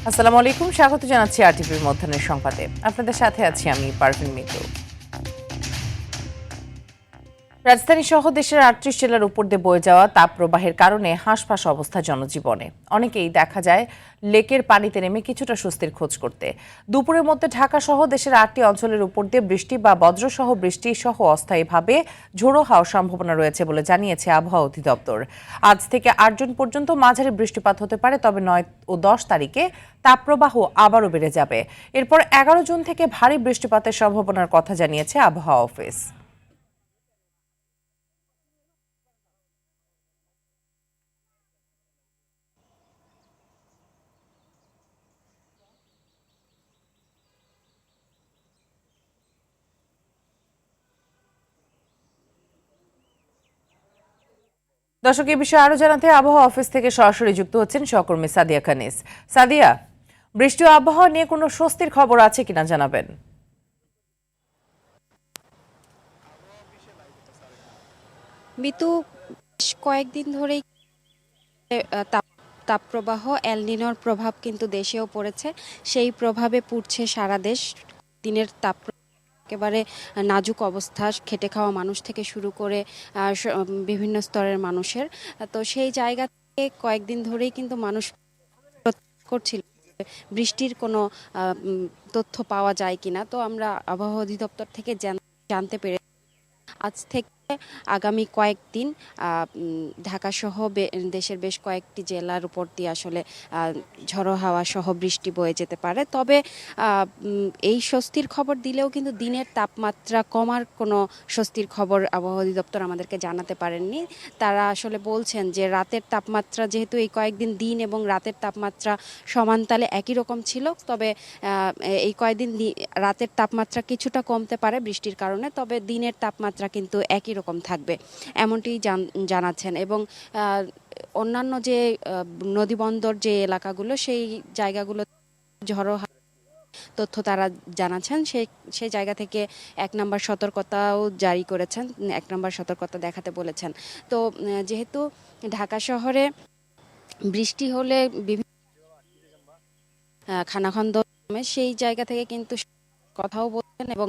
আসসালামু আলাইকুম, স্বাগত জানাচ্ছি আরটিভির মধ্যাহ্নের সংবাদে। আপনাদের সাথে আছি আমি পারভিন মিতু। রাজধানী সহ দেশের ৩৮ জেলার উপর দিয়ে বয়ে যাওয়া তাপপ্রবাহের কারণে হাঁসফাঁস অবস্থা জনজীবনে। অনেকেই দেখা যায় লেকের পানিতে নেমে কিছুটা স্বস্তির খোঁজ করতে। দুপুরের মধ্যে ঢাকা সহ দেশের ৮টি অঞ্চলের উপর দিয়ে বৃষ্টি বা বজ্রসহ বৃষ্টি সহ অস্থায়ীভাবে ঝোড়ো হওয়ার সম্ভাবনা রয়েছে বলে জানিয়েছে আবহাওয়া অধিদপ্তর। আজ থেকে ৮ জুন পর্যন্ত মাঝারি বৃষ্টিপাত হতে পারে, তবে ৯ ও ১০ তারিখে তাপপ্রবাহ আবারও বেড়ে যাবে। এরপর ১১ জুন থেকে ভারী বৃষ্টিপাতের সম্ভাবনার কথা জানিয়েছে আবহাওয়া অফিস। দর্শক, এই বিষয়ে আরো জানাতে আবহাওয়া অফিস থেকে সরাসরি যুক্ত হচ্ছেন সহকর্মী সাদিয়া খানিস। সাদিয়া, বৃষ্টি ও আবহাওয়া নিয়ে কোনো স্বস্তির খবর আছে কিনা জানাবেন। মিতু, বেশ কয়েকদিন ধরেই তাপপ্রবাহ এল নিনোর প্রভাব কিন্তু দেশেও পড়েছে। সেই প্রভাবে পুড়ছে সারা দেশ। দিনের তাপ একেবারে নাজুক অবস্থা, খেটে খাওয়া মানুষ থেকে শুরু করে বিভিন্ন স্তরের মানুষের। তো সেই জায়গা থেকে কয়েকদিন ধরেই কিন্তু মানুষ করছিল বৃষ্টির কোনো তথ্য পাওয়া যায় কিনা। তো আমরা আবহাওয়া অধিদপ্তর থেকে জানতে পেরে আজ থেকে আগামী কয়েকদিন ঢাকা সহ দেশের বেশ কয়েকটি জেলার উপর দিয়ে আসলে ঝড়ো হাওয়া সহ বৃষ্টি বয়ে যেতে পারে। তবে এই স্বস্তির খবর দিলেও কিন্তু দিনের তাপমাত্রা কমার কোনো স্বস্তির খবর আবহাওয়া অধিদপ্তর আমাদেরকে জানাতে পারেননি। তারা আসলে বলছেন যে রাতের তাপমাত্রা, যেহেতু এই কয়েকদিন দিন এবং রাতের তাপমাত্রা সমানতালে একই রকম ছিল, তবে এই কয়েকদিন রাতের তাপমাত্রা কিছুটা কমতে পারে বৃষ্টির কারণে, তবে দিনের তাপমাত্রা কিন্তু একই রকম থাকবে, এমনটি জানাচ্ছেন। এবং অন্যান্য যে নদীবন্দর যে এলাকাগুলো, সেই জায়গাগুলো ঝড়ো তথ্য তারা জানাচ্ছেন। সেই জায়গা থেকে ১ নম্বর সতর্কতাও জারি করেছেন, ১ নম্বর সতর্কতা দেখাতে বলেছেন। তো যেহেতু ঢাকা শহরে বৃষ্টি হলে বিভিন্ন খানাখন্দ, সেই জায়গা থেকে কিন্তু কথাও বলছেন এবং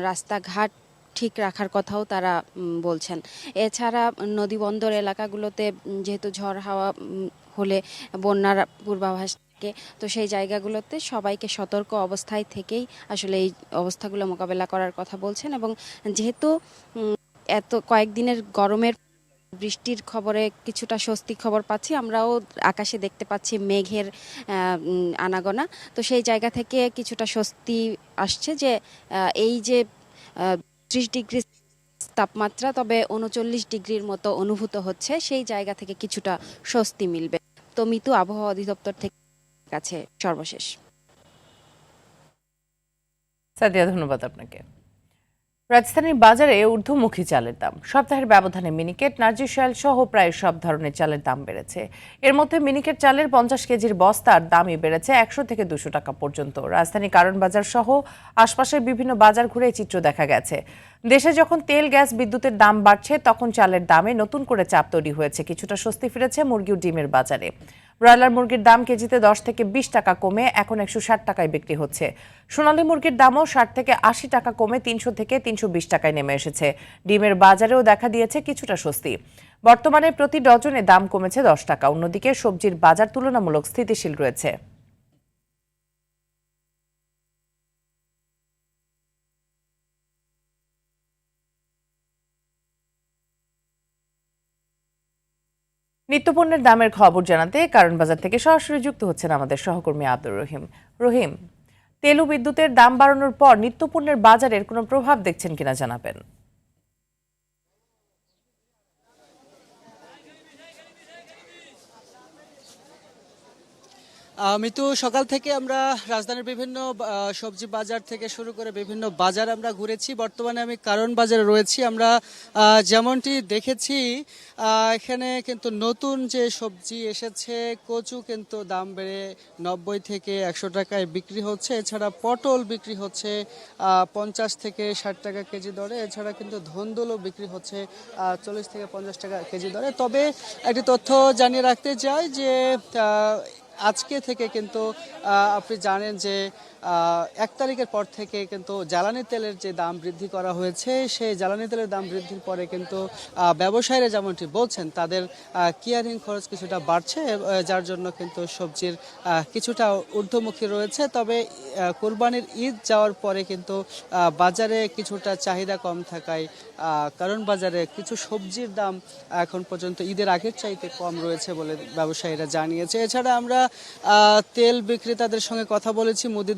রাস্তাঘাট ঠিক রাখার কথাও তারা বলছেন। এছাড়া নদীবন্দর এলাকাগুলোতে যেহেতু ঝড় হাওয়া হলে বন্যার পূর্বাভাস থাকে, তো সেই জায়গাগুলোতে সবাইকে সতর্ক অবস্থায় থেকেই আসলে এই অবস্থাগুলো মোকাবেলা করার কথা বলছেন। এবং যেহেতু এত কয়েকদিনের গরমের বৃষ্টির খবরে কিছুটা স্বস্তির খবর পাচ্ছি, আমরাও আকাশে দেখতে পাচ্ছি মেঘের আনাগোনা। তো সেই জায়গা থেকে কিছুটা স্বস্তি আসছে যে এই যে ৩০ ডিগ্রি তাপমাত্রা, তবে ৩৯ ডিগ্রির মতো অনুভূত হচ্ছে, সেই জায়গা থেকে কিছুটা স্বস্তি মিলবে। তো মিতু, আবহাওয়া অধিদপ্তর থেকে কাছে সর্বশেষ। সাদিয়া, ধন্যবাদ আপনাকে। রাজধানীর বাজারে ঊর্ধ্বমুখী চালের দাম। সপ্তাহের ব্যবধানে মিনিকেট, নার্জিশাল সহ প্রায় সব ধরনের চালের দাম বেড়েছে। এর মধ্যে মিনিকেট চালের ৫০ কেজির বস্তার দামই বেড়েছে ১০০ থেকে ২০০ টাকা পর্যন্ত। রাজধানী কারণ বাজার সহ আশপাশের বিভিন্ন বাজার ঘুরে চিত্র দেখা গেছে। দেশে যখন তেল, গ্যাস, বিদ্যুতের দাম বাড়ছে, তখন চালের দামে নতুন করে চাপ তৈরি হয়েছে। কিছুটা স্বস্তি ফিরেছে মুরগি ও ডিমের বাজারে। ব্রয়লার মুরগির দাম কেজিতে ১০ থেকে ২০ টাকা কমে এখন ১৬০ টাকায় বিক্রি হচ্ছে। সোনালী মুরগির দামও ৬০ থেকে ৮০ টাকা কমে ৩০০ থেকে ৩২০ টাকায় নেমে এসেছে। ডিমের বাজারেও দেখা দিয়েছে কিছুটা স্বস্তি। বর্তমানে প্রতি ডজনে দাম কমেছে ১০ টাকা। অন্যদিকে সবজির বাজার তুলনামূলক স্থিতিশীল রয়েছে। নিত্যপণ্যের দামের খবর জানাতে কারণ বাজার থেকে সরাসরি যুক্ত হচ্ছেন আমাদের সহকর্মী আব্দুর রহিম। রহিম, তেল ও বিদ্যুতের দাম বাড়ানোর পর নিত্যপণ্যের বাজারের কোনো প্রভাব দেখছেন কিনা জানাবেন। মিতু, সকাল থেকে আমরা রাজধানীর বিভিন্ন সবজি বাজার থেকে শুরু করে বিভিন্ন বাজার আমরা ঘুরেছি। বর্তমানে আমি কারণ বাজারে রয়েছি। আমরা যেমনটি দেখেছি, এখানে কিন্তু নতুন যে সবজি এসেছে, কচু কিন্তু দাম বেড়ে ৯০ থেকে ১০০ টাকায় বিক্রি হচ্ছে। এছাড়া পটল বিক্রি হচ্ছে ৫০ থেকে ৬০ টাকা কেজি দরে। এছাড়া কিন্তু ধন্দুলও বিক্রি হচ্ছে ৪০ থেকে ৫০ টাকা কেজি দরে। তবে একটি তথ্য জানিয়ে রাখতে চাই যে আজকে থেকে কিন্তু আপনি জানেন যে 1 তারিখের পর থেকে কিন্তু জ্বালানি তেলের যে দাম বৃদ্ধি করা হয়েছে, সেই জ্বালানি তেলের দাম বৃদ্ধির পরে কিন্তু ব্যবসায়ীরা যেমনটি বলছেন তাদের কেয়ারিং খরচ কিছুটা বাড়ছে, যার জন্য কিন্তু সবজির কিছুটা ঊর্ধ্বমুখী রয়েছে। তবে কোরবানির ঈদ যাওয়ার পরে কিন্তু বাজারে কিছুটা চাহিদা কম থাকায় কারণ বাজারে কিছু সবজির দাম এখন পর্যন্ত ঈদের আগের চাইতে কম রয়েছে বলে ব্যবসায়ীরা জানিয়েছে। এছাড়া আমরা তেল বিক্রেতাদের সঙ্গে কথা বলেছি, মুদি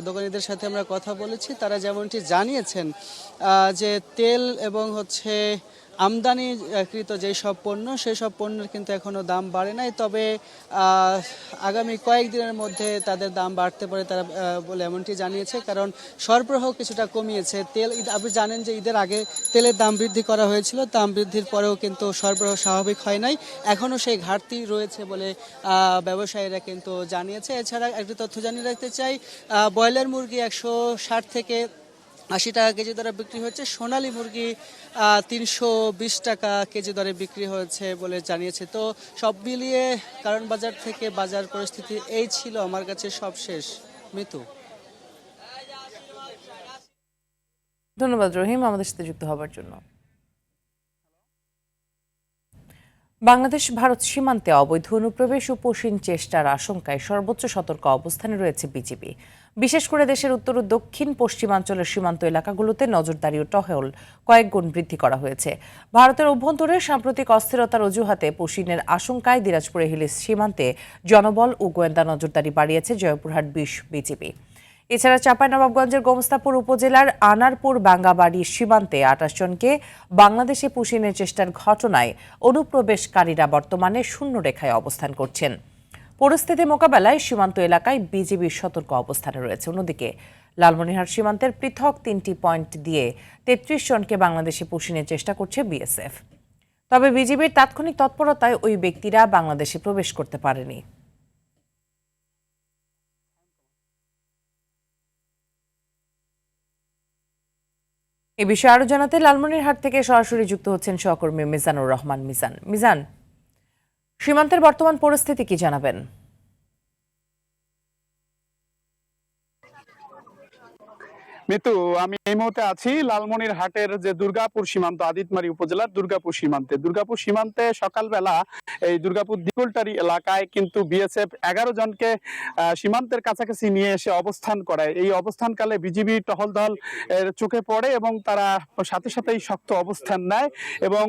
দোকানিদের সাথে আমরা কথা বলেছি, তারা যেমনটি জানিয়েছেন যে তেল এবং আমদানিকৃত যেসব পণ্য সেই সব পণ্যের কিন্তু এখনো দাম বাড়ে নাই। তবে আগামী কয়েকদিনের মধ্যে তাদের দাম বাড়তে পারে তারা বলে এমনটি জানিয়েছে, কারণ সরবরাহ কিছুটা কমিয়েছে। আপনি জানেন যে ঈদের আগে তেলের দাম বৃদ্ধি করা হয়েছিল, দাম বৃদ্ধির পরেও কিন্তু সরবরাহ স্বাভাবিক হয় নাই, এখনও সেই ঘাটতি রয়েছে বলে ব্যবসায়ীরা কিন্তু জানিয়েছে। এছাড়া একটি তথ্য জানিয়ে রাখতে চাই, ব্রয়লার মুরগি 160 থেকে 80 টাকা কেজি দরে বিক্রি হচ্ছে, সোনালী মুরগি 320 টাকা কেজি দরে বিক্রি হয়েছে বলে জানিয়েছে। তো সব মিলিয়ে কারণ বাজার থেকে বাজার পরিস্থিতি এই ছিল আমার কাছে সবশেষ। মিতু। ধন্যবাদ রহিম আমাদের সাথে যুক্ত হবার জন্য। বাংলাদেশ ভারত সীমান্তে অবৈধ অনুপ্রবেশ ও পশিন চেষ্টার আশঙ্কায় সর্বোচ্চ সতর্ক অবস্থানে রয়েছে বিজিবি। বিশেষ করে দেশের উত্তর ও দক্ষিণ পশ্চিমাঞ্চলের সীমান্ত এলাকাগুলোতে নজরদারি ও টহল কয়েক গুণ বৃদ্ধি করা হয়েছে। ভারতের অভ্যন্তরে সাম্প্রতিক অস্থিরতার অজুহাতে পশিনের আশঙ্কায় দিনাজপুরে হিলিস সীমান্তে জনবল ও গোয়েন্দা নজরদারি বাড়িয়েছে জয়পুরহাট বিজিবি। এছাড়া চাঁপাইনবাবগঞ্জের গোমস্তাপুর উপজেলার আনারপুর বাঙ্গাবাড়ি সীমান্তে 28 জনকে বাংলাদেশে পুশিনের চেষ্টার ঘটনায় অনুপ্রবেশকারীরা বর্তমানে শূন্য রেখায় অবস্থান করছেন। পরিস্থিতি মোকাবেলায় সীমান্ত এলাকায় বিজিবির সতর্ক অবস্থানে রয়েছে। অন্যদিকে লালমনিরহাট সীমান্তের পৃথক 3টি পয়েন্ট দিয়ে 33 জনকে বাংলাদেশে পুশিনের চেষ্টা করছে বিএসএফ। তবে বিজিবির তাৎক্ষণিক তৎপরতায় ওই ব্যক্তিরা বাংলাদেশে প্রবেশ করতে পারেনি। এ বিষয়ে আরো জানাতে লালমনিরহাট থেকে সরাসরি যুক্ত হচ্ছেন সহকর্মী মিজানুর রহমান। মিজান, সীমান্তের বর্তমান পরিস্থিতি কি জানাবেন? মিতু, আমি এই মুহূর্তে আছি লালমনিরহাটের যে দুর্গাপুর সীমান্ত, আদিতমারি উপজেলার দুর্গাপুর সীমান্তে সকালবেলা এই দুর্গাপুর দিগলটারি এলাকায় কিন্তু বিএসএফ 11 জনকে সীমান্তের কাছাকাছি নিয়ে এসে অবস্থান করায়। এই অবস্থানকালে বিজিবি টহল দল এর চোখে পড়ে এবং তারা সাথে সাথেই শক্ত অবস্থান নেয় এবং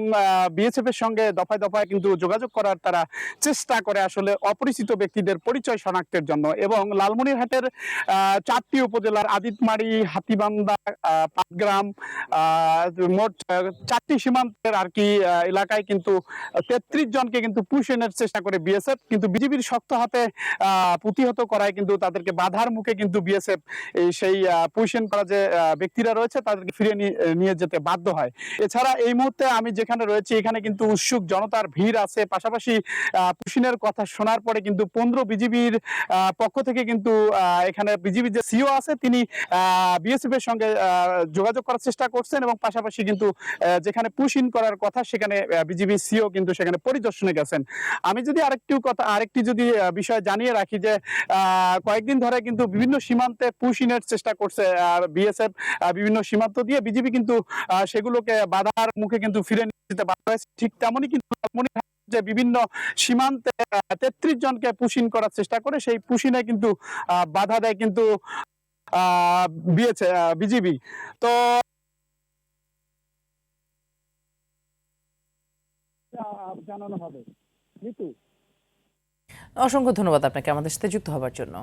বিএসএফ এর সঙ্গে দফায় দফায় কিন্তু যোগাযোগ করার তারা চেষ্টা করে আসলে অপরিচিত ব্যক্তিদের পরিচয় শনাক্তের জন্য। এবং লালমনিরহাটের 4টি উপজেলার আদিতমারি, হাতিবান্ধা, পাটগ্রাম, মোট 4টি সীমান্তের আর কি এলাকায় কিন্তু 33 জনকে কিন্তু পুশিনের চেষ্টা করে বিএসএফ, কিন্তু বিজিবির শক্ত হাতে প্রতিহত করায় কিন্তু তাদেরকে বাধার মুখে কিন্তু বিএসএফ সেই পুশিন করা যে ব্যক্তিরা রয়েছে তাদেরকে ফিরিয়ে নিয়ে যেতে বাধ্য হয়। এছাড়া এই মুহূর্তে আমি যেখানে রয়েছি এখানে কিন্তু উৎসুক জনতার ভিড় আছে। পাশাপাশি পুশিনের কথা শোনার পরে কিন্তু 15 বিজিবির পক্ষ থেকে কিন্তু এখানে বিজিবির যে সিও আছে তিনি বিএসএফ এর সঙ্গে যোগাযোগ করার চেষ্টা করছেন এবং পাশাপাশি কিন্তু যেখানে পুশিন করার কথা সেখানে বিজিবি সিও কিন্তু সেখানে পরিদর্শনে গেছেন। আমি যদি আরেকটি যদি বিষয় জানিয়ে রাখি যে কয়েকদিন ধরে কিন্তু বিভিন্ন সীমান্তে পুশিনের চেষ্টা করছে বিএসএফ, বিভিন্ন সীমান্ত দিয়ে বিজিবি কিন্তু সেগুলোকে বাধার মুখে কিন্তু ফিরে নিতে বাধ্য হয়েছে। ঠিক তেমনই কিন্তু যে বিভিন্ন সীমান্তে 33 জনকে পুশিন করার চেষ্টা করে সেই পুশিনে কিন্তু বাধা দেয় কিন্তু বিজিবি। তো জানানো হবে। অসংখ্য ধন্যবাদ আপনাকে আমাদের সাথে যুক্ত হবার জন্য।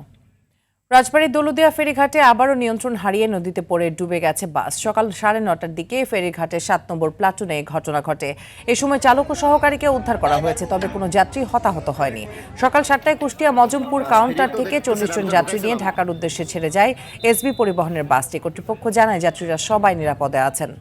রাজবাড়ীর দৌলদিয়া ফেরিঘাটে আবারও নিয়ন্ত্রণ হারিয়ে নদীতে পড়ে ডুবে গেছে বাস। সকাল 9:30টার দিকে ফেরিঘাটের 7 নম্বর প্লাটুনে ঘটনা ঘটে। এ সময় চালক ও সহকারীকে উদ্ধার করা হয়েছে, তবে কোনো যাত্রী হতাহত হয়নি। সকাল 7টায় কুষ্টিয়া মজমপুর কাউন্টার থেকে 40 জন যাত্রী নিয়ে ঢাকার উদ্দেশ্যে ছেড়ে যায় এসবি পরিবহনের বাসটি। কর্তৃপক্ষ জানায় যাত্রীরা সবাই নিরাপদে আছেন।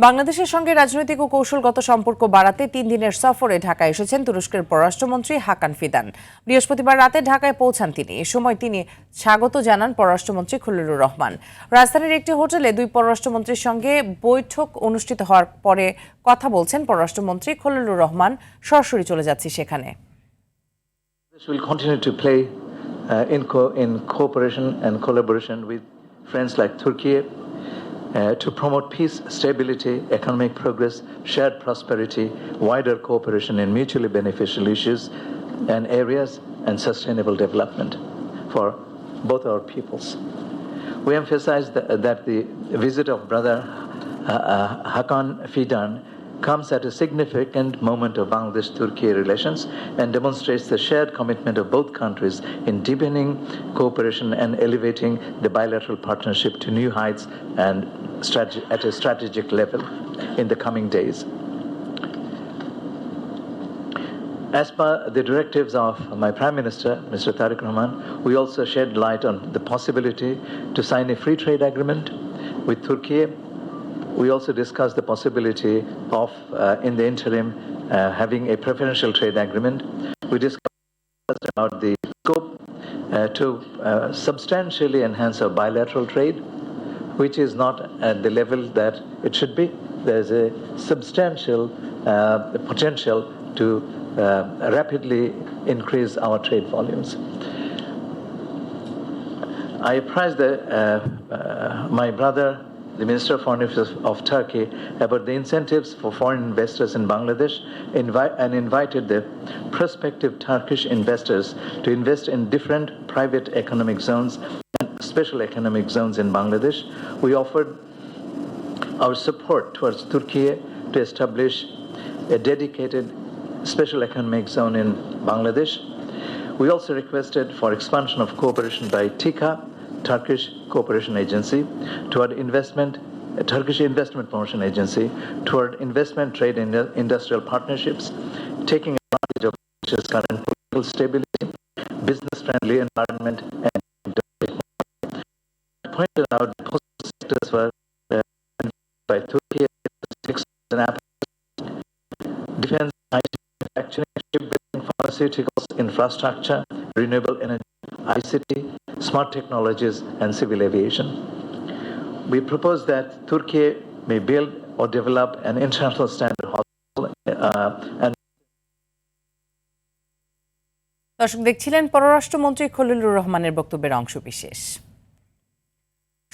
বাংলাদেশের সঙ্গে রাজনৈতিক ও কৌশলগত সম্পর্ক বাড়াতে 3 দিনের সফরে ঢাকায় এসেছেন তুরস্কের পররাষ্ট্রমন্ত্রী হাকান ফিদান। বৃহস্পতিবার রাতে ঢাকায় পৌঁছান তিনি। এ সময় তিনি স্বাগত জানান পররাষ্ট্রমন্ত্রী খলিলুর রহমান। রাজধানীর একটি হোটেলে দুই পররাষ্ট্রমন্ত্রীর সঙ্গে বৈঠক অনুষ্ঠিত হওয়ার পরে কথা বলছেন পররাষ্ট্রমন্ত্রী খলিলুর রহমান। সরাসরি চলে যাচ্ছি সেখানে। This will continue to play in cooperation and collaboration with friends like Turkey to promote peace, stability, economic progress, shared prosperity, wider cooperation in mutually beneficial issues and areas, and sustainable development for both our peoples. We emphasize that the visit of Brother Hakan Fidan comes at a significant moment of Bangladesh-Turkey relations and demonstrates the shared commitment of both countries in deepening cooperation and elevating the bilateral partnership to new heights and at a strategic level in the coming days. As per the directives of my Prime Minister, Mr. Tariq Rahman, we also shed light on the possibility to sign a free trade agreement with Turkey. We also discussed the possibility of, in the interim, having a preferential trade agreement. We discussed about the scope to substantially enhance our bilateral trade, which is not at the level that it should be. There's a substantial potential to rapidly increase our trade volumes. I apprised my brother, the Minister of Foreign Affairs of Turkey, about the incentives for foreign investors in Bangladesh and invited the prospective Turkish investors to invest in different private economic zones and special economic zones in Bangladesh. We offered our support towards Turkey to establish a dedicated special economic zone in Bangladesh. We also requested for expansion of cooperation by TICA, Turkish Cooperation Agency, toward investment, Turkish Investment Promotion Agency, toward investment, trade, and industrial partnerships, taking advantage of Turkey's current political stability, business-friendly environment, and pointed out the possible sectors were by Turkey, defense, IT, manufacturing, shipbuilding, pharmaceuticals, infrastructure, renewable energy, ICT, smart technologies, and civil aviation. We propose that Turkey may build or develop an international standard hospital and দর্শক দেখছিলেন পররাষ্ট্রমন্ত্রী খলিলুর রহমানের বক্তব্যের অংশবিশেষ।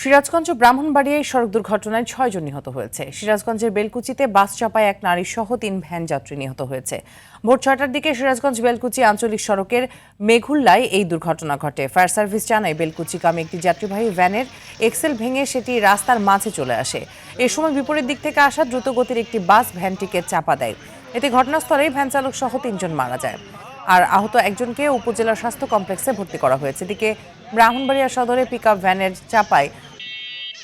সিরাজগঞ্জ ও ব্রাহ্মণবাড়িয়ায় সড়ক দুর্ঘটনায় 6 জন নিহত হয়েছে। সিরাজগঞ্জের বেলকুচিতে বাস চাপায় এক নারী সহ 3 ভ্যান যাত্রী নিহত হয়েছে। ভোর 6টার দিকে সিরাজগঞ্জ বেলকুচি আঞ্চলিক সড়কের মেঘুল্লায় এই দুর্ঘটনা ঘটে। ফায়ার সার্ভিস জানায় বেলকুচিগামী একটি যাত্রীবাহী ভ্যানের এক্সেল ভেঙে সেটি রাস্তার মাঝে চলে আসে। এ সময় বিপরীত দিক থেকে আসা দ্রুতগতির একটি বাস ভ্যানটিকে চাপা দেয়। এতে ঘটনাস্থলেই ভ্যান চালক সহ 3 জন মারা যায়। আর আহত একজনকে উপজেলা স্বাস্থ্য কমপ্লেক্সে ভর্তি করা হয়েছে। এদিকে ব্রাহ্মণবাড়িয়া সদরে পিকআপ ভ্যানের চাপায়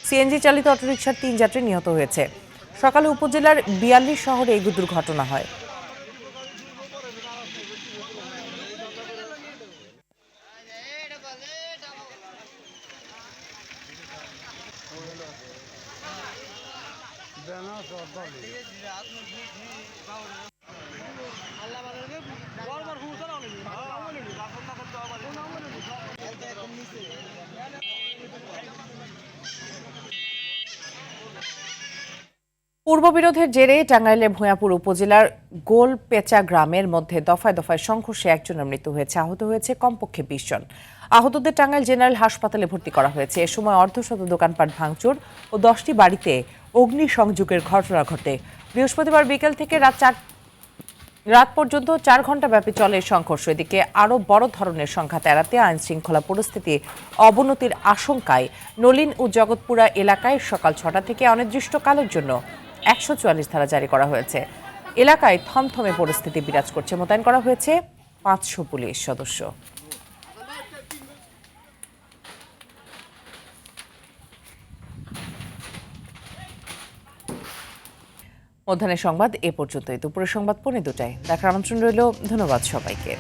সিএনজি চালিত অটোরিকশার 3 যাত্রী নিহত হয়েছে। সকালে উপজেলার 42 শহরে এই দুর্ঘটনা হয়। পূর্ববিরোধের জেরে টাঙ্গাইলের ভূঁয়াপুর উপজেলার গোলপেচা গ্রামের মধ্যে দফায় দফায় সংঘর্ষে একজনের মৃত্যু হয়েছে, আহত হয়েছে কমপক্ষে 20 জন। আহতদের টাঙ্গাইল জেনারেল হাসপাতালে ভর্তি করা হয়েছে। এ সময় অর্ধশত দোকানপাট ভাঙচুর ও 10টি বাড়িতে অগ্নিসংযোগের ঘটনা ঘটে। বৃহস্পতিবার বিকেল থেকে রাত পর্যন্ত 4 ঘণ্টা ব্যাপী চলে সংঘর্ষ। এদিকে আরও বড় ধরনের সংঘাত এড়াতে আইন শৃঙ্খলা পরিস্থিতি অবনতির আশঙ্কায় নলিন ও জগৎপুরা এলাকায় সকাল 6টা থেকে অনির্দিষ্টকালের জন্য 144 ধারা জারি করা হয়েছে। এলাকায় থমথমে পরিস্থিতি বিরাজ করছে। মোতায়েন করা হয়েছে 500 পুলিশ সদস্য। মধ্যাহ্নের সংবাদ এ পর্যন্তই। দুপুরের সংবাদ 2:45টায় দেখার আমন্ত্রণ রইল। ধন্যবাদ সবাইকে।